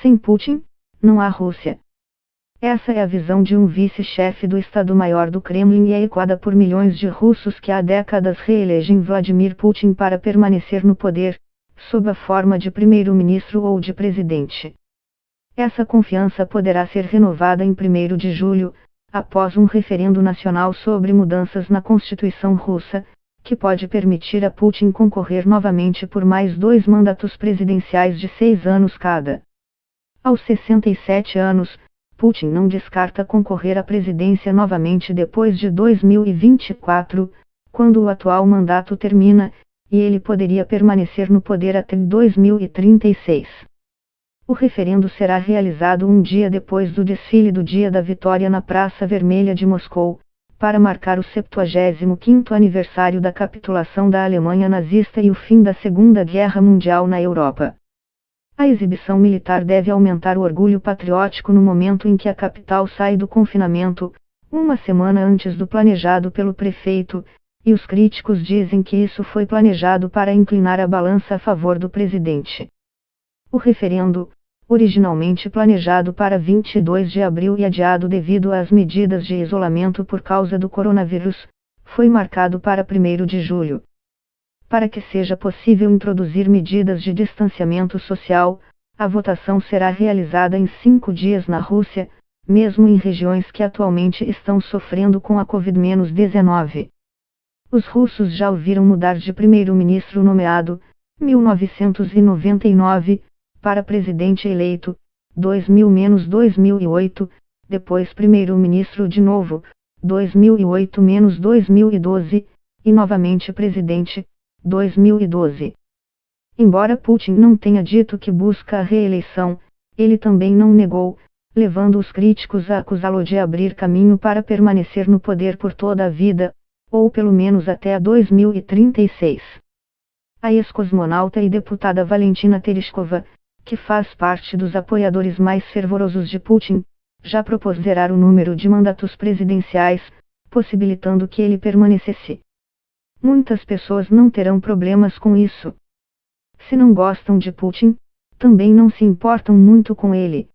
Sem Putin, não há Rússia. Essa é a visão de um vice-chefe do Estado-Maior do Kremlin e é ecoada por milhões de russos que há décadas reelegem Vladimir Putin para permanecer no poder, sob a forma de primeiro-ministro ou de presidente. Essa confiança poderá ser renovada em 1º de julho, após um referendo nacional sobre mudanças na Constituição russa, que pode permitir a Putin concorrer novamente por mais 2 mandatos presidenciais de 6 anos cada. Aos 67 anos, Putin não descarta concorrer à presidência novamente depois de 2024, quando o atual mandato termina, e ele poderia permanecer no poder até 2036. O referendo será realizado um dia depois do desfile do Dia da Vitória na Praça Vermelha de Moscou, para marcar o 75º aniversário da capitulação da Alemanha nazista e o fim da Segunda Guerra Mundial na Europa. A exibição militar deve aumentar o orgulho patriótico no momento em que a capital sai do confinamento, uma semana antes do planejado pelo prefeito, e os críticos dizem que isso foi planejado para inclinar a balança a favor do presidente. O referendo, originalmente planejado para 22 de abril e adiado devido às medidas de isolamento por causa do coronavírus, foi marcado para 1º de julho. Para que seja possível introduzir medidas de distanciamento social, a votação será realizada em 5 dias na Rússia, mesmo em regiões que atualmente estão sofrendo com a Covid-19. Os russos já ouviram mudar de primeiro-ministro nomeado, 1999, para presidente eleito, 2000-2008, depois primeiro-ministro de novo, 2008-2012, e novamente presidente, 2012. Embora Putin não tenha dito que busca a reeleição, ele também não negou, levando os críticos a acusá-lo de abrir caminho para permanecer no poder por toda a vida, ou pelo menos até 2036. A ex-cosmonauta e deputada Valentina Tereshkova, que faz parte dos apoiadores mais fervorosos de Putin, já propôs zerar o número de mandatos presidenciais, possibilitando que ele permanecesse. Muitas pessoas não terão problemas com isso. Se não gostam de Putin, também não se importam muito com ele.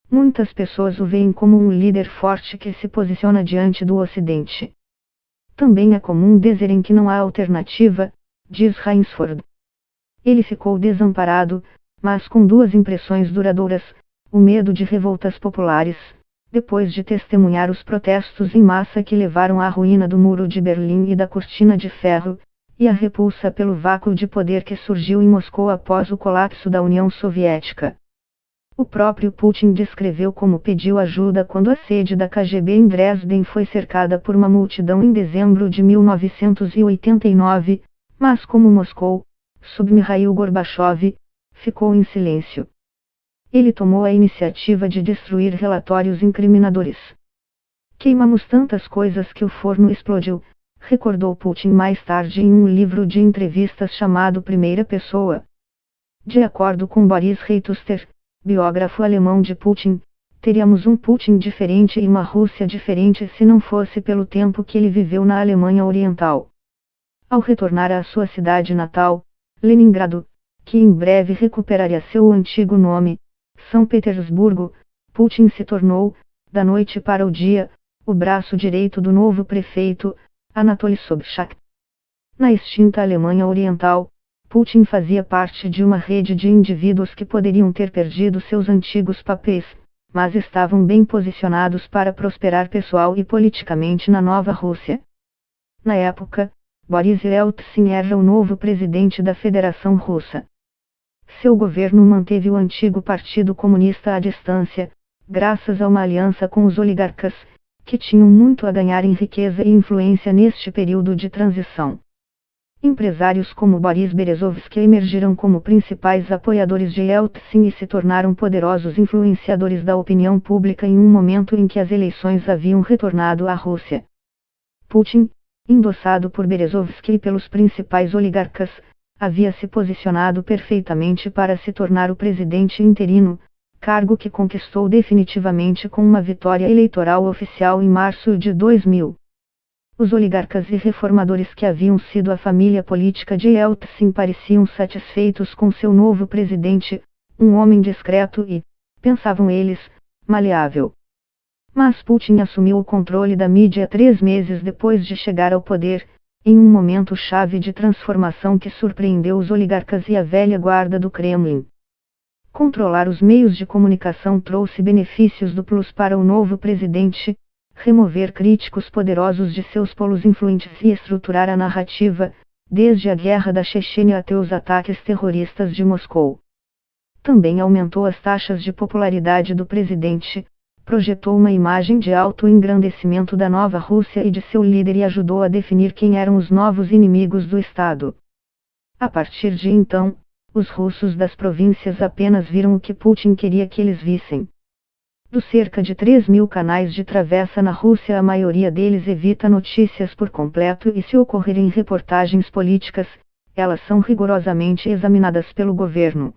Muitas pessoas o veem como um líder forte que se posiciona diante do Ocidente. Também é comum dizerem que não há alternativa, diz Rainsford. Ele ficou desamparado, mas com 2 impressões duradouras: o medo de revoltas populares, depois de testemunhar os protestos em massa que levaram à ruína do Muro de Berlim e da Cortina de Ferro, e a repulsa pelo vácuo de poder que surgiu em Moscou após o colapso da União Soviética. O próprio Putin descreveu como pediu ajuda quando a sede da KGB em Dresden foi cercada por uma multidão em dezembro de 1989, mas como Moscou, sob Mikhail Gorbachev, ficou em silêncio. Ele tomou a iniciativa de destruir relatórios incriminadores. Queimamos tantas coisas que o forno explodiu, recordou Putin mais tarde em um livro de entrevistas chamado Primeira Pessoa. De acordo com Boris Reituster, biógrafo alemão de Putin, teríamos um Putin diferente e uma Rússia diferente se não fosse pelo tempo que ele viveu na Alemanha Oriental. Ao retornar à sua cidade natal, Leningrado, que em breve recuperaria seu antigo nome, São Petersburgo, Putin se tornou, da noite para o dia, o braço direito do novo prefeito, Anatoly Sobchak. Na extinta Alemanha Oriental, Putin fazia parte de uma rede de indivíduos que poderiam ter perdido seus antigos papéis, mas estavam bem posicionados para prosperar pessoal e politicamente na nova Rússia. Na época, Boris Yeltsin era o novo presidente da Federação Russa. Seu governo manteve o antigo Partido Comunista à distância, graças a uma aliança com os oligarcas, que tinham muito a ganhar em riqueza e influência neste período de transição. Empresários como Boris Berezovsky emergiram como principais apoiadores de Yeltsin e se tornaram poderosos influenciadores da opinião pública em um momento em que as eleições haviam retornado à Rússia. Putin, endossado por Berezovsky e pelos principais oligarcas, havia se posicionado perfeitamente para se tornar o presidente interino, cargo que conquistou definitivamente com uma vitória eleitoral oficial em março de 2000. Os oligarcas e reformadores que haviam sido a família política de Yeltsin pareciam satisfeitos com seu novo presidente, um homem discreto e, pensavam eles, maleável. Mas Putin assumiu o controle da mídia 3 meses depois de chegar ao poder, em um momento chave de transformação que surpreendeu os oligarcas e a velha guarda do Kremlin. Controlar os meios de comunicação trouxe benefícios duplos para o novo presidente: remover críticos poderosos de seus polos influentes e estruturar a narrativa, desde a guerra da Chechênia até os ataques terroristas de Moscou. Também aumentou as taxas de popularidade do presidente, projetou uma imagem de auto-engrandecimento da nova Rússia e de seu líder e ajudou a definir quem eram os novos inimigos do Estado. A partir de então, os russos das províncias apenas viram o que Putin queria que eles vissem. Dos cerca de 3.000 canais de travessa na Rússia, a maioria deles evita notícias por completo e, se ocorrerem reportagens políticas, elas são rigorosamente examinadas pelo governo.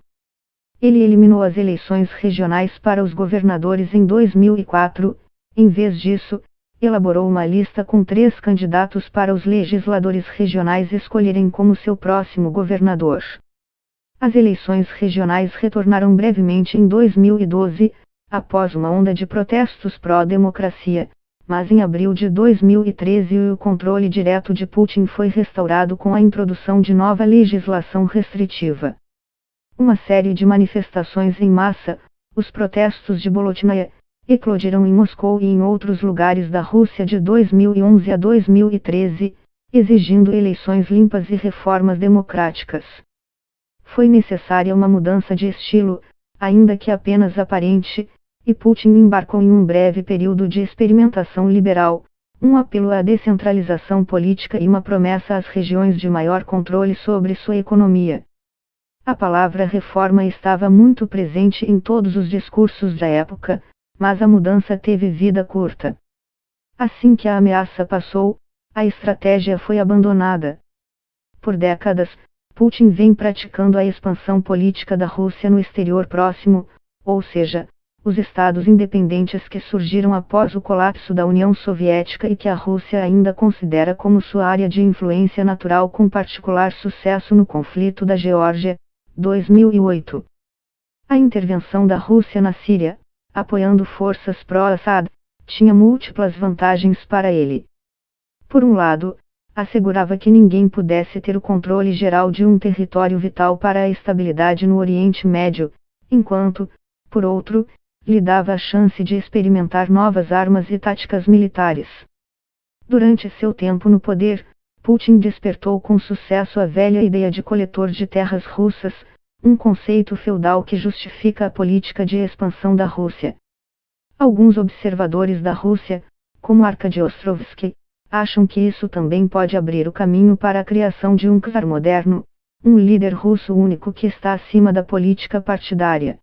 Ele eliminou as eleições regionais para os governadores em 2004, em vez disso, elaborou uma lista com 3 candidatos para os legisladores regionais escolherem como seu próximo governador. As eleições regionais retornaram brevemente em 2012, após uma onda de protestos pró-democracia, mas em abril de 2013 o controle direto de Putin foi restaurado com a introdução de nova legislação restritiva. Uma série de manifestações em massa, os protestos de Bolotnaya, eclodiram em Moscou e em outros lugares da Rússia de 2011 a 2013, exigindo eleições limpas e reformas democráticas. Foi necessária uma mudança de estilo, ainda que apenas aparente, e Putin embarcou em um breve período de experimentação liberal, um apelo à descentralização política e uma promessa às regiões de maior controle sobre sua economia. A palavra reforma estava muito presente em todos os discursos da época, mas a mudança teve vida curta. Assim que a ameaça passou, a estratégia foi abandonada. Por décadas, Putin vem praticando a expansão política da Rússia no exterior próximo, ou seja, os estados independentes que surgiram após o colapso da União Soviética e que a Rússia ainda considera como sua área de influência natural, com particular sucesso no conflito da Geórgia, 2008. A intervenção da Rússia na Síria, apoiando forças pró-Assad, tinha múltiplas vantagens para ele. Por um lado, assegurava que ninguém pudesse ter o controle geral de um território vital para a estabilidade no Oriente Médio, enquanto, por outro, lhe dava a chance de experimentar novas armas e táticas militares. Durante seu tempo no poder, Putin despertou com sucesso a velha ideia de coletor de terras russas, um conceito feudal que justifica a política de expansão da Rússia. Alguns observadores da Rússia, como Arkady Ostrovsky, acham que isso também pode abrir o caminho para a criação de um czar moderno, um líder russo único que está acima da política partidária.